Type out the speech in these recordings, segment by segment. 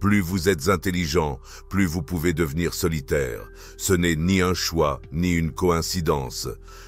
Plus vous êtes intelligent, plus vous pouvez devenir solitaire. Ce n'est ni un choix, ni une coïncidence.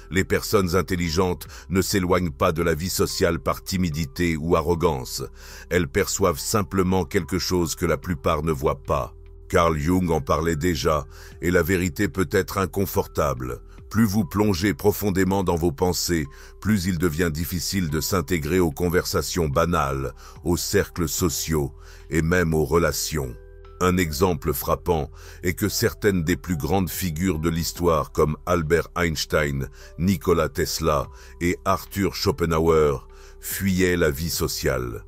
Les personnes intelligentes ne s'éloignent pas de la vie sociale par timidité ou arrogance. Elles perçoivent simplement quelque chose que la plupart ne voient pas. Carl Jung en parlait déjà, et la vérité peut être inconfortable. Plus vous plongez profondément dans vos pensées, plus il devient difficile de s'intégrer aux conversations banales, aux cercles sociaux et même aux relations. Un exemple frappant est que certaines des plus grandes figures de l'histoire comme Albert Einstein, Nikola Tesla et Arthur Schopenhauer fuyaient la vie sociale.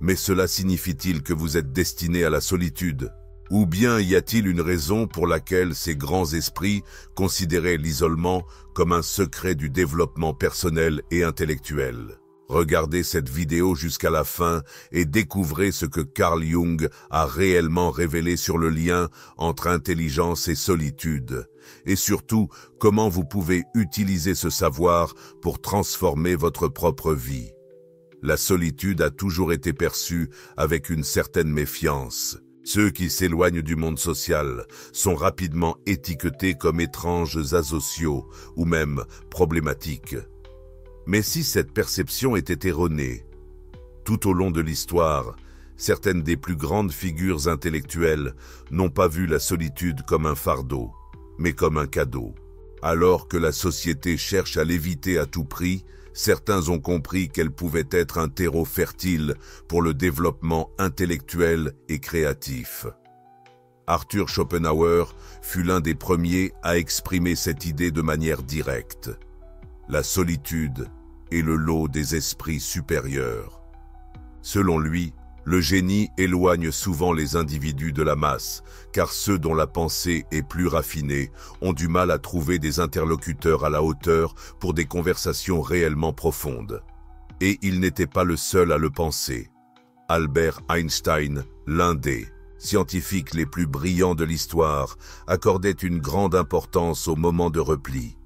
Mais cela signifie-t-il que vous êtes destiné à la solitude ? Ou bien y a-t-il une raison pour laquelle ces grands esprits considéraient l'isolement comme un secret du développement personnel et intellectuel? Regardez cette vidéo jusqu'à la fin et découvrez ce que Carl Jung a réellement révélé sur le lien entre intelligence et solitude. Et surtout, comment vous pouvez utiliser ce savoir pour transformer votre propre vie. La solitude a toujours été perçue avec une certaine méfiance. Ceux qui s'éloignent du monde social sont rapidement étiquetés comme étranges, asociaux ou même problématiques. Mais si cette perception était erronée, tout au long de l'histoire, certaines des plus grandes figures intellectuelles n'ont pas vu la solitude comme un fardeau, mais comme un cadeau. Alors que la société cherche à l'éviter à tout prix, certains ont compris qu'elle pouvait être un terreau fertile pour le développement intellectuel et créatif. Arthur Schopenhauer fut l'un des premiers à exprimer cette idée de manière directe. La solitude est le lot des esprits supérieurs. Selon lui, le génie éloigne souvent les individus de la masse, car ceux dont la pensée est plus raffinée ont du mal à trouver des interlocuteurs à la hauteur pour des conversations réellement profondes. Et il n'était pas le seul à le penser. Albert Einstein, l'un des scientifiques les plus brillants de l'histoire, accordait une grande importance aux moments de repli.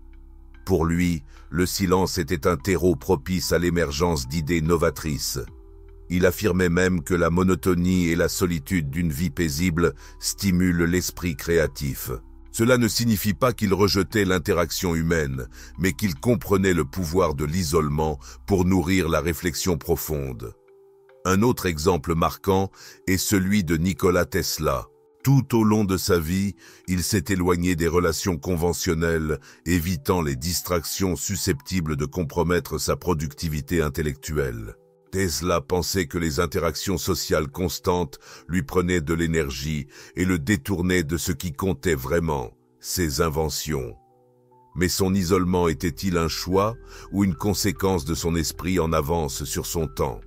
Pour lui, le silence était un terreau propice à l'émergence d'idées novatrices. Il affirmait même que la monotonie et la solitude d'une vie paisible stimulent l'esprit créatif. Cela ne signifie pas qu'il rejetait l'interaction humaine, mais qu'il comprenait le pouvoir de l'isolement pour nourrir la réflexion profonde. Un autre exemple marquant est celui de Nikola Tesla. Tout au long de sa vie, il s'est éloigné des relations conventionnelles, évitant les distractions susceptibles de compromettre sa productivité intellectuelle. Tesla pensait que les interactions sociales constantes lui prenaient de l'énergie et le détournaient de ce qui comptait vraiment, ses inventions. Mais son isolement était-il un choix ou une conséquence de son esprit en avance sur son temps?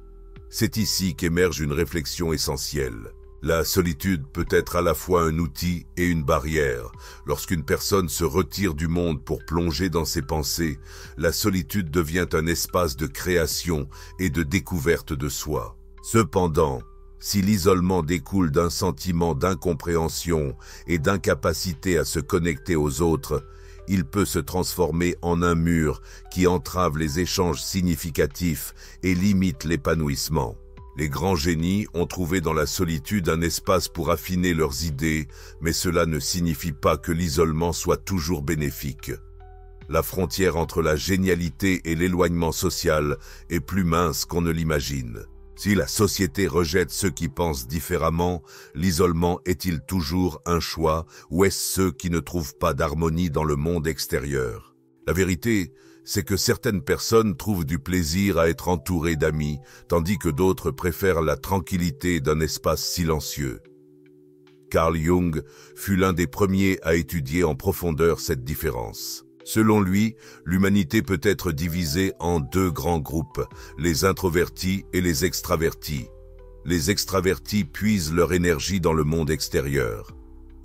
C'est ici qu'émerge une réflexion essentielle. La solitude peut être à la fois un outil et une barrière. Lorsqu'une personne se retire du monde pour plonger dans ses pensées, la solitude devient un espace de création et de découverte de soi. Cependant, si l'isolement découle d'un sentiment d'incompréhension et d'incapacité à se connecter aux autres, il peut se transformer en un mur qui entrave les échanges significatifs et limite l'épanouissement. Les grands génies ont trouvé dans la solitude un espace pour affiner leurs idées, mais cela ne signifie pas que l'isolement soit toujours bénéfique. La frontière entre la génialité et l'éloignement social est plus mince qu'on ne l'imagine. Si la société rejette ceux qui pensent différemment, l'isolement est-il toujours un choix ou est-ce ceux qui ne trouvent pas d'harmonie dans le monde extérieur? La vérité, c'est que certaines personnes trouvent du plaisir à être entourées d'amis, tandis que d'autres préfèrent la tranquillité d'un espace silencieux. Carl Jung fut l'un des premiers à étudier en profondeur cette différence. Selon lui, l'humanité peut être divisée en deux grands groupes, les introvertis et les extravertis. Les extravertis puisent leur énergie dans le monde extérieur.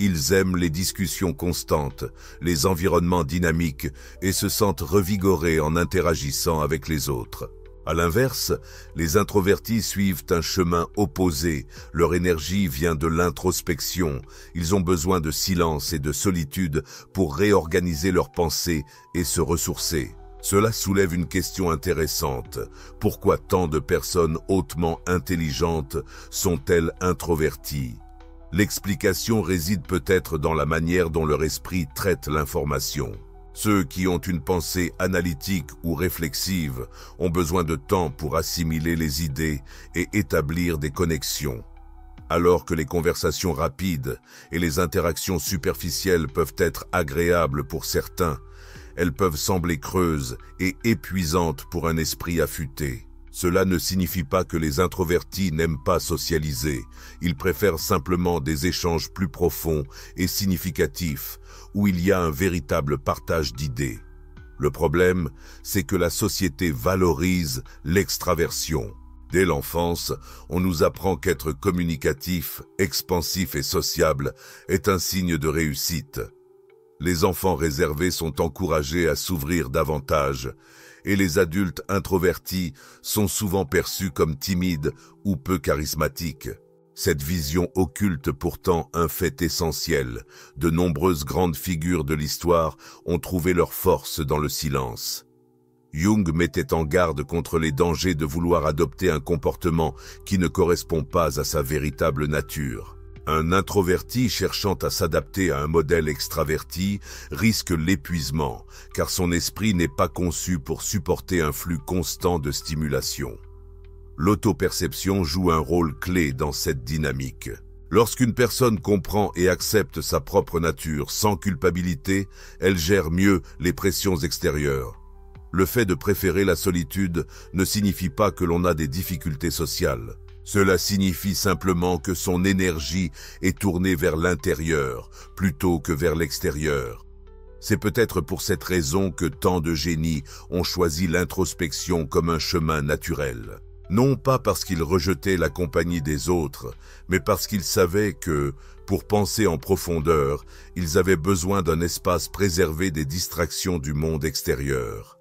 Ils aiment les discussions constantes, les environnements dynamiques et se sentent revigorés en interagissant avec les autres. À l'inverse, les introvertis suivent un chemin opposé. Leur énergie vient de l'introspection. Ils ont besoin de silence et de solitude pour réorganiser leurs pensées et se ressourcer. Cela soulève une question intéressante. Pourquoi tant de personnes hautement intelligentes sont-elles introverties ? L'explication réside peut-être dans la manière dont leur esprit traite l'information. Ceux qui ont une pensée analytique ou réflexive ont besoin de temps pour assimiler les idées et établir des connexions. Alors que les conversations rapides et les interactions superficielles peuvent être agréables pour certains, elles peuvent sembler creuses et épuisantes pour un esprit affûté. Cela ne signifie pas que les introvertis n'aiment pas socialiser. Ils préfèrent simplement des échanges plus profonds et significatifs, où il y a un véritable partage d'idées. Le problème, c'est que la société valorise l'extraversion. Dès l'enfance, on nous apprend qu'être communicatif, expansif et sociable est un signe de réussite. Les enfants réservés sont encouragés à s'ouvrir davantage, et les adultes introvertis sont souvent perçus comme timides ou peu charismatiques. Cette vision occulte pourtant un fait essentiel. De nombreuses grandes figures de l'histoire ont trouvé leur force dans le silence. Jung mettait en garde contre les dangers de vouloir adopter un comportement qui ne correspond pas à sa véritable nature. Un introverti cherchant à s'adapter à un modèle extraverti risque l'épuisement, car son esprit n'est pas conçu pour supporter un flux constant de stimulation. L'autoperception joue un rôle clé dans cette dynamique. Lorsqu'une personne comprend et accepte sa propre nature sans culpabilité, elle gère mieux les pressions extérieures. Le fait de préférer la solitude ne signifie pas que l'on a des difficultés sociales. Cela signifie simplement que son énergie est tournée vers l'intérieur plutôt que vers l'extérieur. C'est peut-être pour cette raison que tant de génies ont choisi l'introspection comme un chemin naturel. Non pas parce qu'ils rejetaient la compagnie des autres, mais parce qu'ils savaient que, pour penser en profondeur, ils avaient besoin d'un espace préservé des distractions du monde extérieur.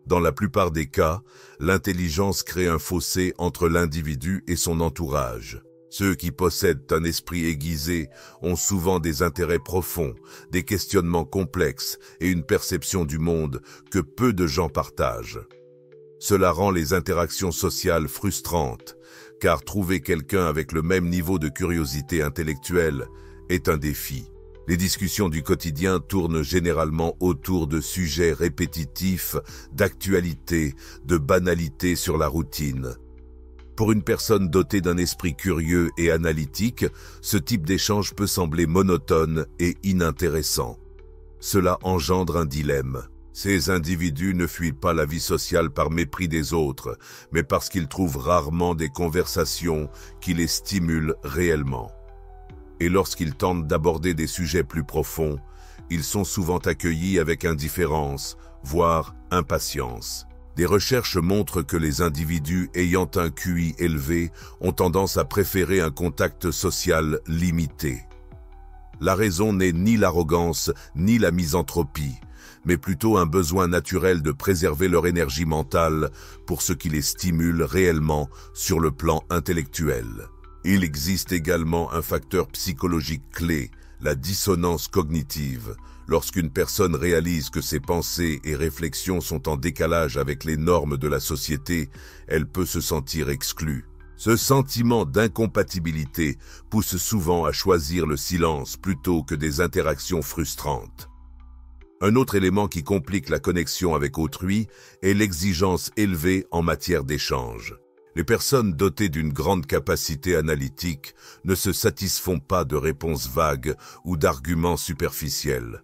Dans la plupart des cas, l'intelligence crée un fossé entre l'individu et son entourage. Ceux qui possèdent un esprit aiguisé ont souvent des intérêts profonds, des questionnements complexes et une perception du monde que peu de gens partagent. Cela rend les interactions sociales frustrantes, car trouver quelqu'un avec le même niveau de curiosité intellectuelle est un défi. Les discussions du quotidien tournent généralement autour de sujets répétitifs, d'actualité, de banalité sur la routine. Pour une personne dotée d'un esprit curieux et analytique, ce type d'échange peut sembler monotone et inintéressant. Cela engendre un dilemme. Ces individus ne fuient pas la vie sociale par mépris des autres, mais parce qu'ils trouvent rarement des conversations qui les stimulent réellement. Et lorsqu'ils tentent d'aborder des sujets plus profonds, ils sont souvent accueillis avec indifférence, voire impatience. Des recherches montrent que les individus ayant un QI élevé ont tendance à préférer un contact social limité. La raison n'est ni l'arrogance ni la misanthropie, mais plutôt un besoin naturel de préserver leur énergie mentale pour ce qui les stimule réellement sur le plan intellectuel. Il existe également un facteur psychologique clé, la dissonance cognitive. Lorsqu'une personne réalise que ses pensées et réflexions sont en décalage avec les normes de la société, elle peut se sentir exclue. Ce sentiment d'incompatibilité pousse souvent à choisir le silence plutôt que des interactions frustrantes. Un autre élément qui complique la connexion avec autrui est l'exigence élevée en matière d'échange. Les personnes dotées d'une grande capacité analytique ne se satisfont pas de réponses vagues ou d'arguments superficiels.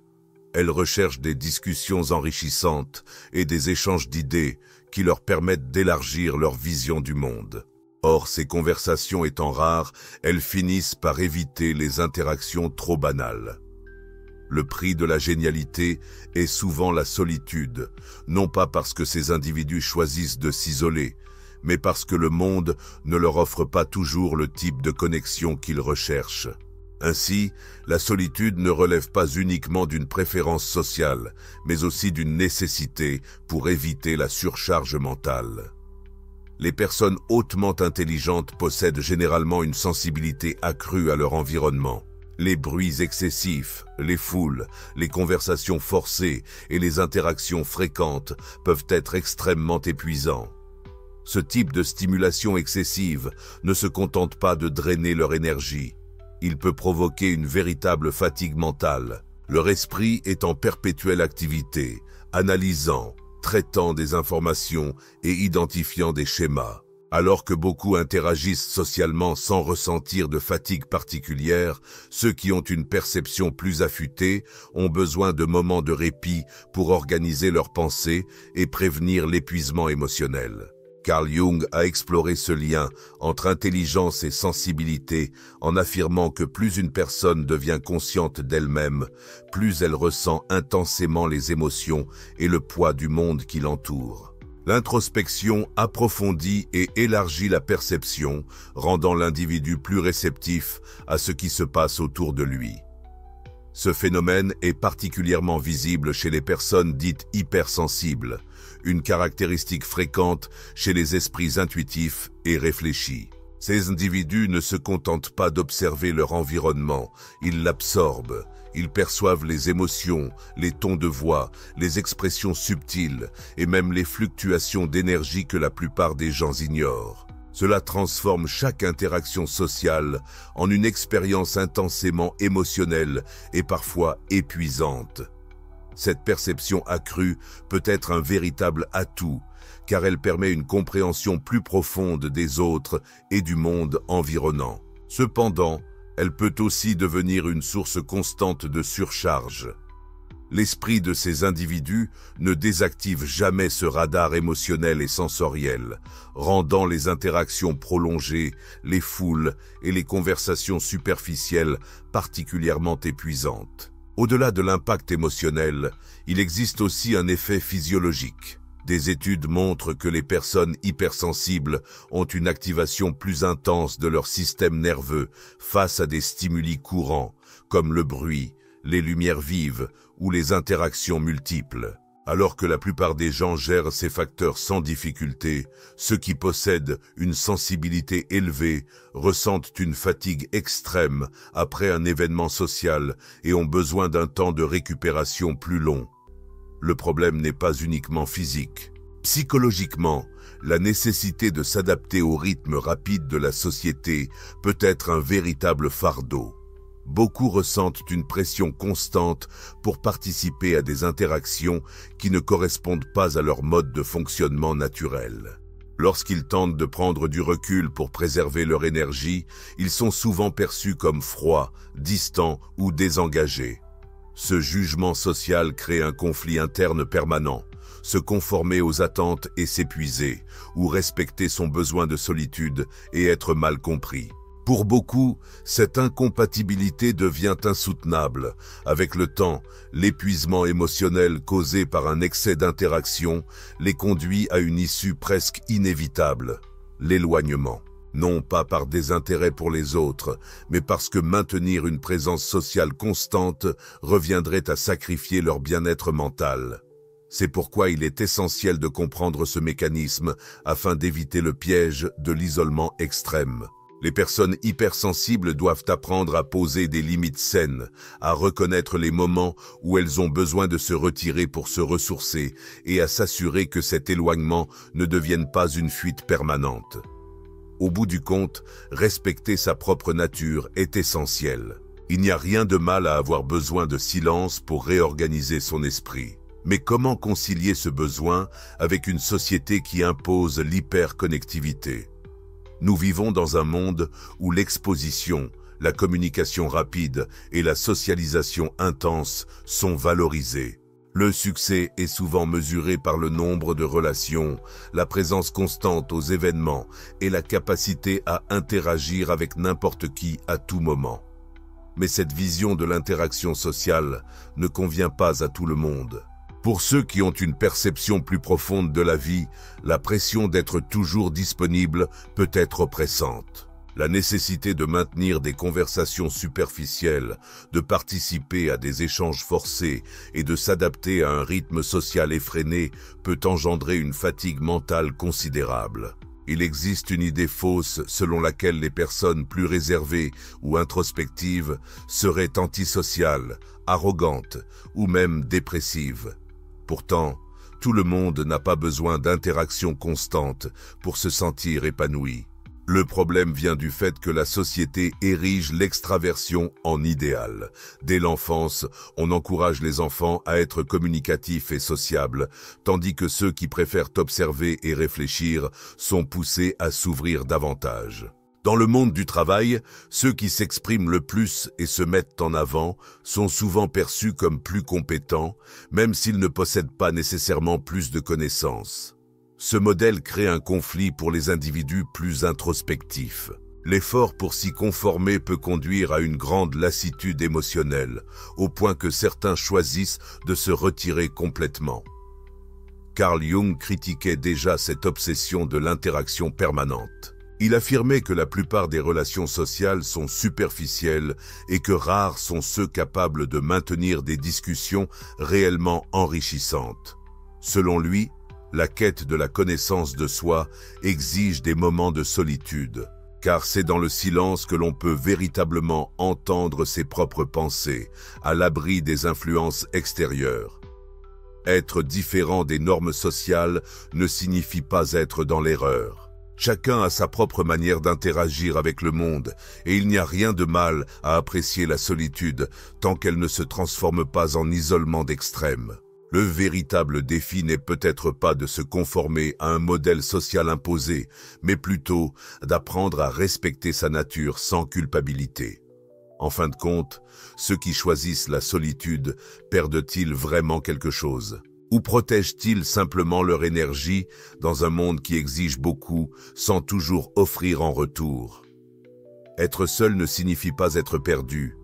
Elles recherchent des discussions enrichissantes et des échanges d'idées qui leur permettent d'élargir leur vision du monde. Or, ces conversations étant rares, elles finissent par éviter les interactions trop banales. Le prix de la génialité est souvent la solitude, non pas parce que ces individus choisissent de s'isoler, mais parce que le monde ne leur offre pas toujours le type de connexion qu'ils recherchent. Ainsi, la solitude ne relève pas uniquement d'une préférence sociale, mais aussi d'une nécessité pour éviter la surcharge mentale. Les personnes hautement intelligentes possèdent généralement une sensibilité accrue à leur environnement. Les bruits excessifs, les foules, les conversations forcées et les interactions fréquentes peuvent être extrêmement épuisants. Ce type de stimulation excessive ne se contente pas de drainer leur énergie. Il peut provoquer une véritable fatigue mentale. Leur esprit est en perpétuelle activité, analysant, traitant des informations et identifiant des schémas. Alors que beaucoup interagissent socialement sans ressentir de fatigue particulière, ceux qui ont une perception plus affûtée ont besoin de moments de répit pour organiser leurs pensées et prévenir l'épuisement émotionnel. Carl Jung a exploré ce lien entre intelligence et sensibilité en affirmant que plus une personne devient consciente d'elle-même, plus elle ressent intensément les émotions et le poids du monde qui l'entoure. L'introspection approfondit et élargit la perception, rendant l'individu plus réceptif à ce qui se passe autour de lui. Ce phénomène est particulièrement visible chez les personnes dites hypersensibles, une caractéristique fréquente chez les esprits intuitifs et réfléchis. Ces individus ne se contentent pas d'observer leur environnement, ils l'absorbent. Ils perçoivent les émotions, les tons de voix, les expressions subtiles et même les fluctuations d'énergie que la plupart des gens ignorent. Cela transforme chaque interaction sociale en une expérience intensément émotionnelle et parfois épuisante. Cette perception accrue peut être un véritable atout, car elle permet une compréhension plus profonde des autres et du monde environnant. Cependant, elle peut aussi devenir une source constante de surcharge. L'esprit de ces individus ne désactive jamais ce radar émotionnel et sensoriel, rendant les interactions prolongées, les foules et les conversations superficielles particulièrement épuisantes. Au-delà de l'impact émotionnel, il existe aussi un effet physiologique. Des études montrent que les personnes hypersensibles ont une activation plus intense de leur système nerveux face à des stimuli courants, comme le bruit, les lumières vives ou les interactions multiples. Alors que la plupart des gens gèrent ces facteurs sans difficulté, ceux qui possèdent une sensibilité élevée ressentent une fatigue extrême après un événement social et ont besoin d'un temps de récupération plus long. Le problème n'est pas uniquement physique. Psychologiquement, la nécessité de s'adapter au rythme rapide de la société peut être un véritable fardeau. Beaucoup ressentent une pression constante pour participer à des interactions qui ne correspondent pas à leur mode de fonctionnement naturel. Lorsqu'ils tentent de prendre du recul pour préserver leur énergie, ils sont souvent perçus comme froids, distants ou désengagés. Ce jugement social crée un conflit interne permanent. Se conformer aux attentes et s'épuiser, ou respecter son besoin de solitude et être mal compris. Pour beaucoup, cette incompatibilité devient insoutenable. Avec le temps, l'épuisement émotionnel causé par un excès d'interaction les conduit à une issue presque inévitable, l'éloignement. Non pas par désintérêt pour les autres, mais parce que maintenir une présence sociale constante reviendrait à sacrifier leur bien-être mental. C'est pourquoi il est essentiel de comprendre ce mécanisme afin d'éviter le piège de l'isolement extrême. Les personnes hypersensibles doivent apprendre à poser des limites saines, à reconnaître les moments où elles ont besoin de se retirer pour se ressourcer et à s'assurer que cet éloignement ne devienne pas une fuite permanente. Au bout du compte, respecter sa propre nature est essentiel. Il n'y a rien de mal à avoir besoin de silence pour réorganiser son esprit. Mais comment concilier ce besoin avec une société qui impose l'hyperconnectivité ? Nous vivons dans un monde où l'exposition, la communication rapide et la socialisation intense sont valorisées. Le succès est souvent mesuré par le nombre de relations, la présence constante aux événements et la capacité à interagir avec n'importe qui à tout moment. Mais cette vision de l'interaction sociale ne convient pas à tout le monde. Pour ceux qui ont une perception plus profonde de la vie, la pression d'être toujours disponible peut être oppressante. La nécessité de maintenir des conversations superficielles, de participer à des échanges forcés et de s'adapter à un rythme social effréné peut engendrer une fatigue mentale considérable. Il existe une idée fausse selon laquelle les personnes plus réservées ou introspectives seraient antisociales, arrogantes ou même dépressives. Pourtant, tout le monde n'a pas besoin d'interactions constantes pour se sentir épanoui. Le problème vient du fait que la société érige l'extraversion en idéal. Dès l'enfance, on encourage les enfants à être communicatifs et sociables, tandis que ceux qui préfèrent observer et réfléchir sont poussés à s'ouvrir davantage. Dans le monde du travail, ceux qui s'expriment le plus et se mettent en avant sont souvent perçus comme plus compétents, même s'ils ne possèdent pas nécessairement plus de connaissances. Ce modèle crée un conflit pour les individus plus introspectifs. L'effort pour s'y conformer peut conduire à une grande lassitude émotionnelle, au point que certains choisissent de se retirer complètement. Carl Jung critiquait déjà cette obsession de l'interaction permanente. Il affirmait que la plupart des relations sociales sont superficielles et que rares sont ceux capables de maintenir des discussions réellement enrichissantes. Selon lui, la quête de la connaissance de soi exige des moments de solitude, car c'est dans le silence que l'on peut véritablement entendre ses propres pensées, à l'abri des influences extérieures. Être différent des normes sociales ne signifie pas être dans l'erreur. Chacun a sa propre manière d'interagir avec le monde, et il n'y a rien de mal à apprécier la solitude tant qu'elle ne se transforme pas en isolement d'extrême. Le véritable défi n'est peut-être pas de se conformer à un modèle social imposé, mais plutôt d'apprendre à respecter sa nature sans culpabilité. En fin de compte, ceux qui choisissent la solitude perdent-ils vraiment quelque chose? Ou protègent-ils simplement leur énergie dans un monde qui exige beaucoup sans toujours offrir en retour? Être seul ne signifie pas être perdu.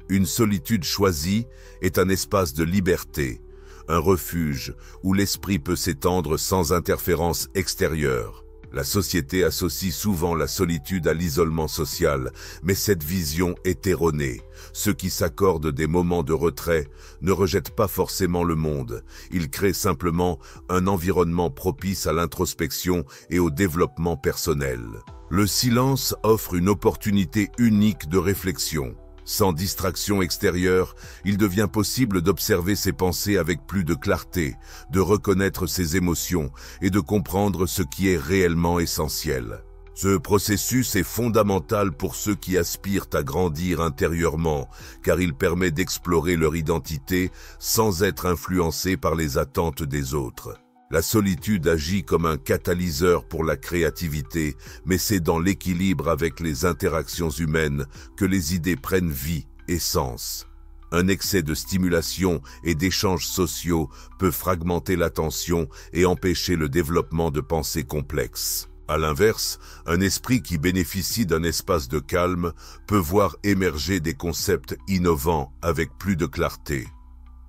Une solitude choisie est un espace de liberté, un refuge où l'esprit peut s'étendre sans interférence extérieure. La société associe souvent la solitude à l'isolement social, mais cette vision est erronée. Ceux qui s'accordent des moments de retrait ne rejettent pas forcément le monde. Ils créent simplement un environnement propice à l'introspection et au développement personnel. Le silence offre une opportunité unique de réflexion. Sans distraction extérieure, il devient possible d'observer ses pensées avec plus de clarté, de reconnaître ses émotions et de comprendre ce qui est réellement essentiel. Ce processus est fondamental pour ceux qui aspirent à grandir intérieurement, car il permet d'explorer leur identité sans être influencé par les attentes des autres. La solitude agit comme un catalyseur pour la créativité, mais c'est dans l'équilibre avec les interactions humaines que les idées prennent vie et sens. Un excès de stimulation et d'échanges sociaux peut fragmenter l'attention et empêcher le développement de pensées complexes. À l'inverse, un esprit qui bénéficie d'un espace de calme peut voir émerger des concepts innovants avec plus de clarté.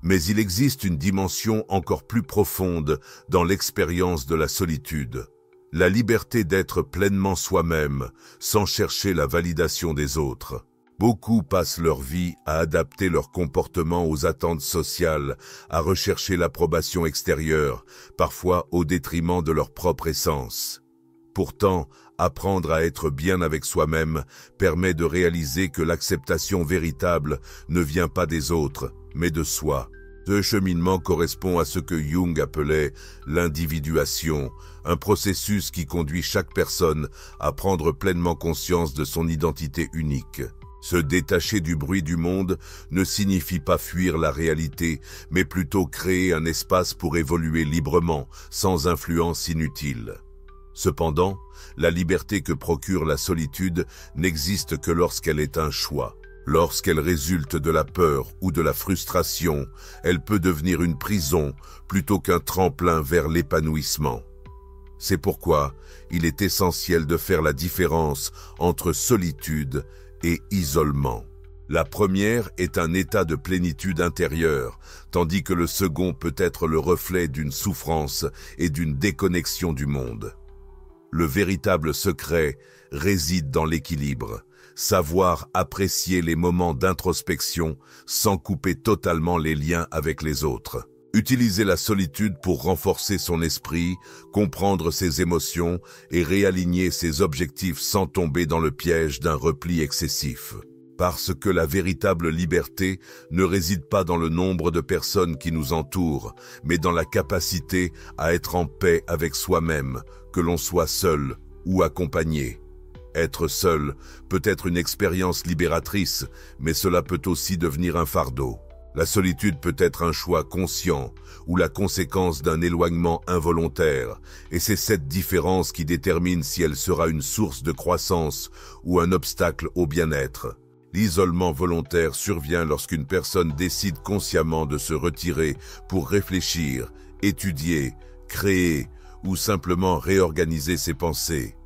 Mais il existe une dimension encore plus profonde dans l'expérience de la solitude. La liberté d'être pleinement soi-même, sans chercher la validation des autres. Beaucoup passent leur vie à adapter leur comportement aux attentes sociales, à rechercher l'approbation extérieure, parfois au détriment de leur propre essence. Pourtant, apprendre à être bien avec soi-même permet de réaliser que l'acceptation véritable ne vient pas des autres, mais de soi. Ce cheminement correspond à ce que Jung appelait l'individuation, un processus qui conduit chaque personne à prendre pleinement conscience de son identité unique. Se détacher du bruit du monde ne signifie pas fuir la réalité, mais plutôt créer un espace pour évoluer librement, sans influence inutile. Cependant, la liberté que procure la solitude n'existe que lorsqu'elle est un choix. Lorsqu'elle résulte de la peur ou de la frustration, elle peut devenir une prison plutôt qu'un tremplin vers l'épanouissement. C'est pourquoi il est essentiel de faire la différence entre solitude et isolement. La première est un état de plénitude intérieure, tandis que le second peut être le reflet d'une souffrance et d'une déconnexion du monde. Le véritable secret réside dans l'équilibre. Savoir apprécier les moments d'introspection sans couper totalement les liens avec les autres. Utiliser la solitude pour renforcer son esprit, comprendre ses émotions et réaligner ses objectifs sans tomber dans le piège d'un repli excessif. Parce que la véritable liberté ne réside pas dans le nombre de personnes qui nous entourent, mais dans la capacité à être en paix avec soi-même, que l'on soit seul ou accompagné. Être seul peut être une expérience libératrice, mais cela peut aussi devenir un fardeau. La solitude peut être un choix conscient ou la conséquence d'un éloignement involontaire, et c'est cette différence qui détermine si elle sera une source de croissance ou un obstacle au bien-être. L'isolement volontaire survient lorsqu'une personne décide consciemment de se retirer pour réfléchir, étudier, créer ou simplement réorganiser ses pensées.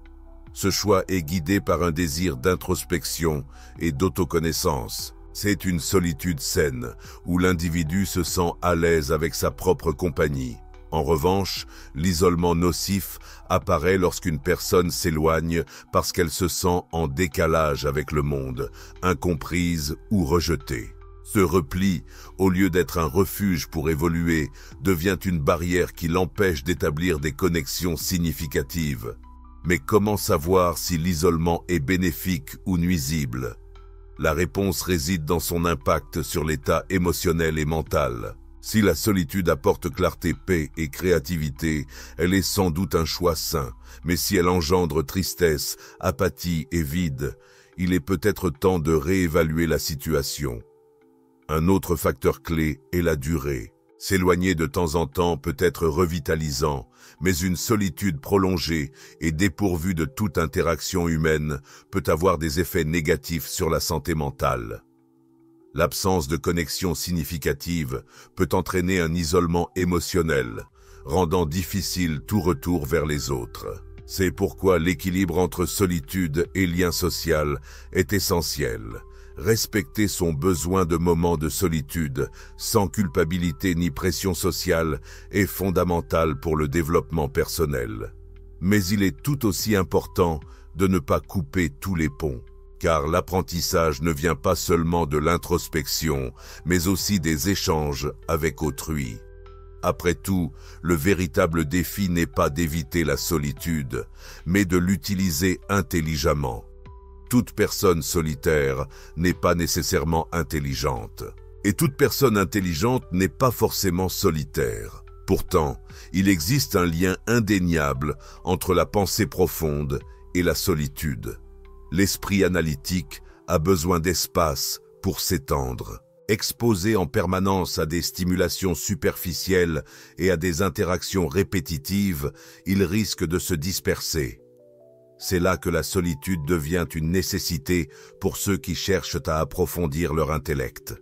Ce choix est guidé par un désir d'introspection et d'autoconnaissance. C'est une solitude saine, où l'individu se sent à l'aise avec sa propre compagnie. En revanche, l'isolement nocif apparaît lorsqu'une personne s'éloigne parce qu'elle se sent en décalage avec le monde, incomprise ou rejetée. Ce repli, au lieu d'être un refuge pour évoluer, devient une barrière qui l'empêche d'établir des connexions significatives. Mais comment savoir si l'isolement est bénéfique ou nuisible? La réponse réside dans son impact sur l'état émotionnel et mental. Si la solitude apporte clarté, paix et créativité, elle est sans doute un choix sain. Mais si elle engendre tristesse, apathie et vide, il est peut-être temps de réévaluer la situation. Un autre facteur clé est la durée. S'éloigner de temps en temps peut être revitalisant, mais une solitude prolongée et dépourvue de toute interaction humaine peut avoir des effets négatifs sur la santé mentale. L'absence de connexion significative peut entraîner un isolement émotionnel, rendant difficile tout retour vers les autres. C'est pourquoi l'équilibre entre solitude et lien social est essentiel. Respecter son besoin de moments de solitude, sans culpabilité ni pression sociale, est fondamental pour le développement personnel. Mais il est tout aussi important de ne pas couper tous les ponts, car l'apprentissage ne vient pas seulement de l'introspection, mais aussi des échanges avec autrui. Après tout, le véritable défi n'est pas d'éviter la solitude, mais de l'utiliser intelligemment. Toute personne solitaire n'est pas nécessairement intelligente. Et toute personne intelligente n'est pas forcément solitaire. Pourtant, il existe un lien indéniable entre la pensée profonde et la solitude. L'esprit analytique a besoin d'espace pour s'étendre. Exposé en permanence à des stimulations superficielles et à des interactions répétitives, il risque de se disperser. C'est là que la solitude devient une nécessité pour ceux qui cherchent à approfondir leur intellect.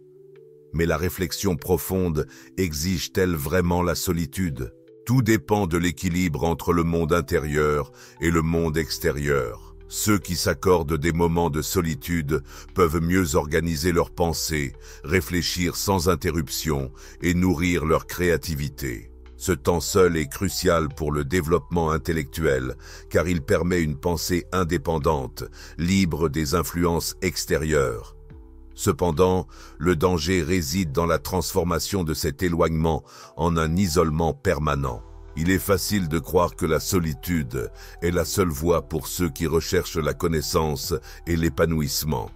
Mais la réflexion profonde exige-t-elle vraiment la solitude? Tout dépend de l'équilibre entre le monde intérieur et le monde extérieur. Ceux qui s'accordent des moments de solitude peuvent mieux organiser leurs pensées, réfléchir sans interruption et nourrir leur créativité. Ce temps seul est crucial pour le développement intellectuel, car il permet une pensée indépendante, libre des influences extérieures. Cependant, le danger réside dans la transformation de cet éloignement en un isolement permanent. Il est facile de croire que la solitude est la seule voie pour ceux qui recherchent la connaissance et l'épanouissement.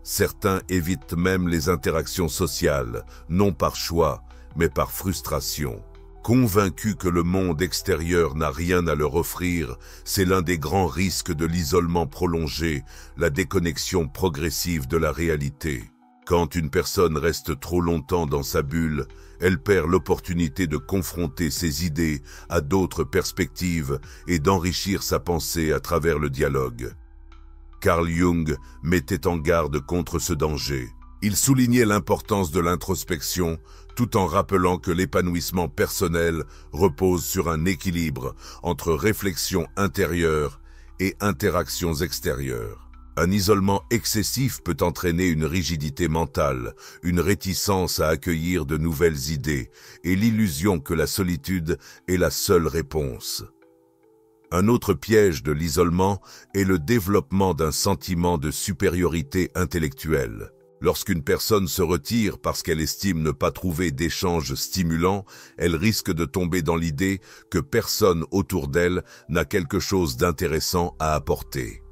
Certains évitent même les interactions sociales, non par choix, mais par frustration. Convaincus que le monde extérieur n'a rien à leur offrir, c'est l'un des grands risques de l'isolement prolongé, la déconnexion progressive de la réalité. Quand une personne reste trop longtemps dans sa bulle, elle perd l'opportunité de confronter ses idées à d'autres perspectives et d'enrichir sa pensée à travers le dialogue. Carl Jung mettait en garde contre ce danger. Il soulignait l'importance de l'introspection, tout en rappelant que l'épanouissement personnel repose sur un équilibre entre réflexion intérieure et interactions extérieures. Un isolement excessif peut entraîner une rigidité mentale, une réticence à accueillir de nouvelles idées et l'illusion que la solitude est la seule réponse. Un autre piège de l'isolement est le développement d'un sentiment de supériorité intellectuelle. Lorsqu'une personne se retire parce qu'elle estime ne pas trouver d'échanges stimulants, elle risque de tomber dans l'idée que personne autour d'elle n'a quelque chose d'intéressant à apporter.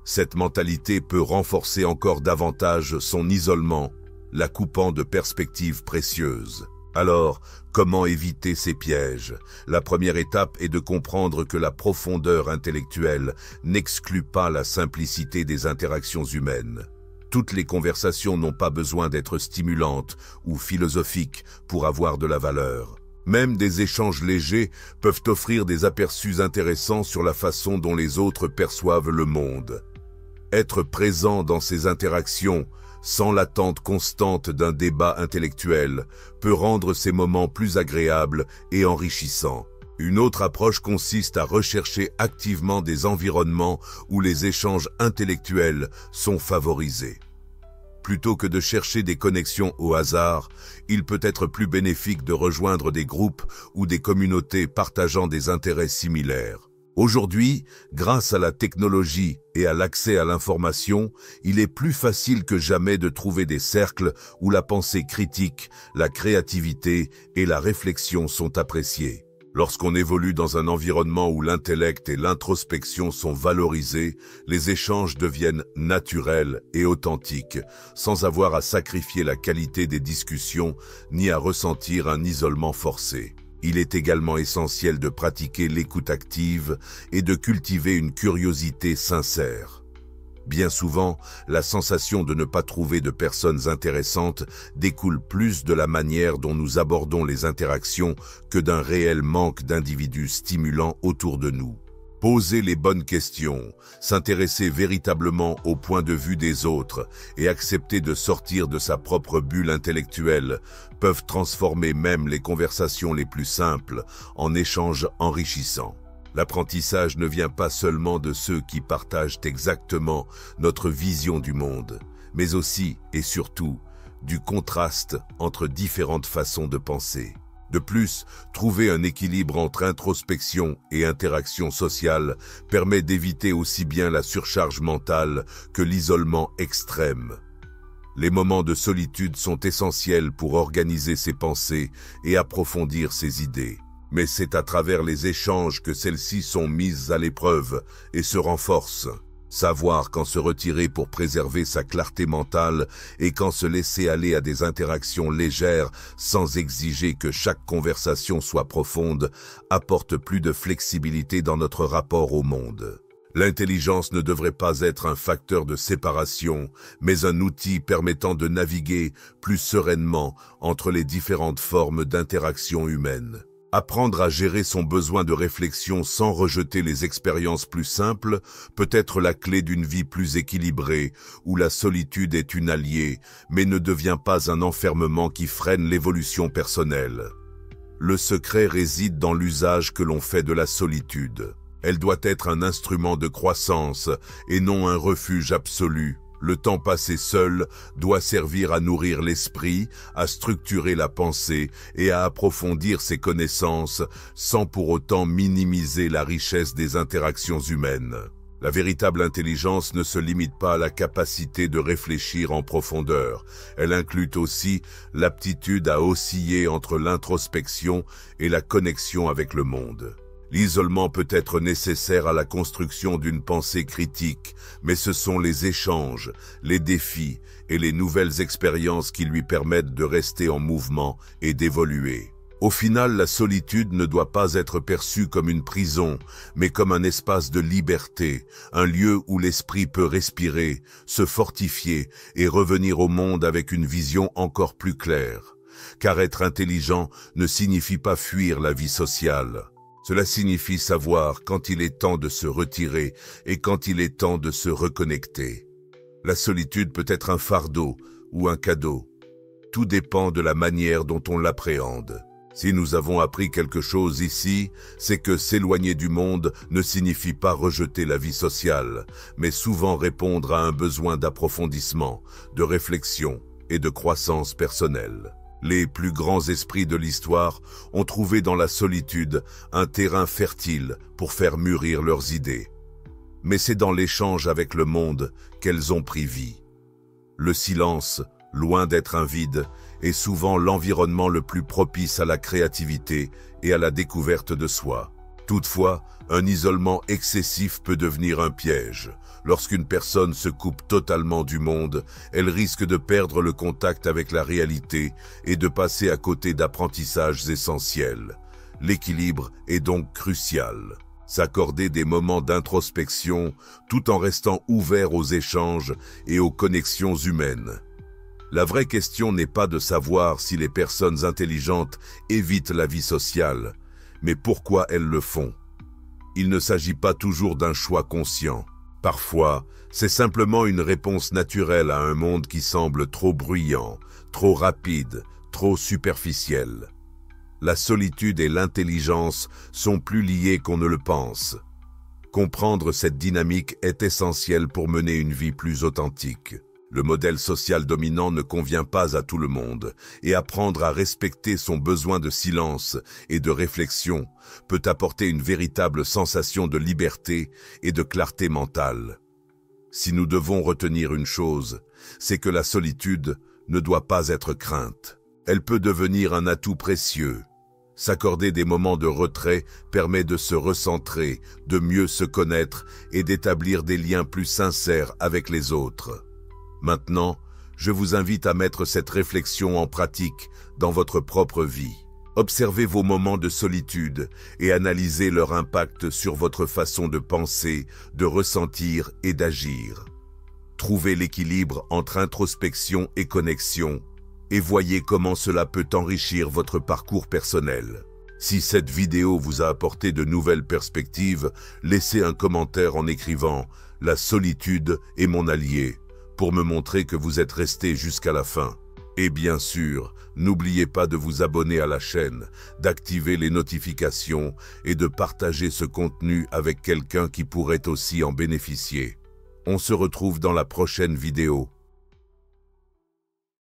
Cette mentalité peut renforcer encore davantage son isolement, la coupant de perspectives précieuses. Alors, comment éviter ces pièges? La première étape est de comprendre que la profondeur intellectuelle n'exclut pas la simplicité des interactions humaines. Toutes les conversations n'ont pas besoin d'être stimulantes ou philosophiques pour avoir de la valeur. Même des échanges légers peuvent offrir des aperçus intéressants sur la façon dont les autres perçoivent le monde. Être présent dans ces interactions, sans l'attente constante d'un débat intellectuel, peut rendre ces moments plus agréables et enrichissants. Une autre approche consiste à rechercher activement des environnements où les échanges intellectuels sont favorisés. Plutôt que de chercher des connexions au hasard, il peut être plus bénéfique de rejoindre des groupes ou des communautés partageant des intérêts similaires. Aujourd'hui, grâce à la technologie et à l'accès à l'information, il est plus facile que jamais de trouver des cercles où la pensée critique, la créativité et la réflexion sont appréciées. Lorsqu'on évolue dans un environnement où l'intellect et l'introspection sont valorisés, les échanges deviennent naturels et authentiques, sans avoir à sacrifier la qualité des discussions ni à ressentir un isolement forcé. Il est également essentiel de pratiquer l'écoute active et de cultiver une curiosité sincère. Bien souvent, la sensation de ne pas trouver de personnes intéressantes découle plus de la manière dont nous abordons les interactions que d'un réel manque d'individus stimulants autour de nous. Poser les bonnes questions, s'intéresser véritablement au point de vue des autres et accepter de sortir de sa propre bulle intellectuelle peuvent transformer même les conversations les plus simples en échanges enrichissants. L'apprentissage ne vient pas seulement de ceux qui partagent exactement notre vision du monde, mais aussi et surtout du contraste entre différentes façons de penser. De plus, trouver un équilibre entre introspection et interaction sociale permet d'éviter aussi bien la surcharge mentale que l'isolement extrême. Les moments de solitude sont essentiels pour organiser ses pensées et approfondir ses idées. Mais c'est à travers les échanges que celles-ci sont mises à l'épreuve et se renforcent. Savoir quand se retirer pour préserver sa clarté mentale et quand se laisser aller à des interactions légères sans exiger que chaque conversation soit profonde apporte plus de flexibilité dans notre rapport au monde. L'intelligence ne devrait pas être un facteur de séparation, mais un outil permettant de naviguer plus sereinement entre les différentes formes d'interaction humaine. Apprendre à gérer son besoin de réflexion sans rejeter les expériences plus simples peut être la clé d'une vie plus équilibrée, où la solitude est une alliée, mais ne devient pas un enfermement qui freine l'évolution personnelle. Le secret réside dans l'usage que l'on fait de la solitude. Elle doit être un instrument de croissance et non un refuge absolu. Le temps passé seul doit servir à nourrir l'esprit, à structurer la pensée et à approfondir ses connaissances sans pour autant minimiser la richesse des interactions humaines. La véritable intelligence ne se limite pas à la capacité de réfléchir en profondeur. Elle inclut aussi l'aptitude à osciller entre l'introspection et la connexion avec le monde. L'isolement peut être nécessaire à la construction d'une pensée critique, mais ce sont les échanges, les défis et les nouvelles expériences qui lui permettent de rester en mouvement et d'évoluer. Au final, la solitude ne doit pas être perçue comme une prison, mais comme un espace de liberté, un lieu où l'esprit peut respirer, se fortifier et revenir au monde avec une vision encore plus claire. Car être intelligent ne signifie pas fuir la vie sociale. Cela signifie savoir quand il est temps de se retirer et quand il est temps de se reconnecter. La solitude peut être un fardeau ou un cadeau. Tout dépend de la manière dont on l'appréhende. Si nous avons appris quelque chose ici, c'est que s'éloigner du monde ne signifie pas rejeter la vie sociale, mais souvent répondre à un besoin d'approfondissement, de réflexion et de croissance personnelle. Les plus grands esprits de l'histoire ont trouvé dans la solitude un terrain fertile pour faire mûrir leurs idées. Mais c'est dans l'échange avec le monde qu'elles ont pris vie. Le silence, loin d'être un vide, est souvent l'environnement le plus propice à la créativité et à la découverte de soi. Toutefois, un isolement excessif peut devenir un piège. Lorsqu'une personne se coupe totalement du monde, elle risque de perdre le contact avec la réalité et de passer à côté d'apprentissages essentiels. L'équilibre est donc crucial. S'accorder des moments d'introspection tout en restant ouvert aux échanges et aux connexions humaines. La vraie question n'est pas de savoir si les personnes intelligentes évitent la vie sociale, mais pourquoi elles le font. Il ne s'agit pas toujours d'un choix conscient. Parfois, c'est simplement une réponse naturelle à un monde qui semble trop bruyant, trop rapide, trop superficiel. La solitude et l'intelligence sont plus liées qu'on ne le pense. Comprendre cette dynamique est essentiel pour mener une vie plus authentique. Le modèle social dominant ne convient pas à tout le monde, et apprendre à respecter son besoin de silence et de réflexion peut apporter une véritable sensation de liberté et de clarté mentale. Si nous devons retenir une chose, c'est que la solitude ne doit pas être crainte. Elle peut devenir un atout précieux. S'accorder des moments de retrait permet de se recentrer, de mieux se connaître et d'établir des liens plus sincères avec les autres. Maintenant, je vous invite à mettre cette réflexion en pratique dans votre propre vie. Observez vos moments de solitude et analysez leur impact sur votre façon de penser, de ressentir et d'agir. Trouvez l'équilibre entre introspection et connexion et voyez comment cela peut enrichir votre parcours personnel. Si cette vidéo vous a apporté de nouvelles perspectives, laissez un commentaire en écrivant « La solitude est mon allié » pour me montrer que vous êtes resté jusqu'à la fin. Et bien sûr, n'oubliez pas de vous abonner à la chaîne, d'activer les notifications et de partager ce contenu avec quelqu'un qui pourrait aussi en bénéficier. On se retrouve dans la prochaine vidéo.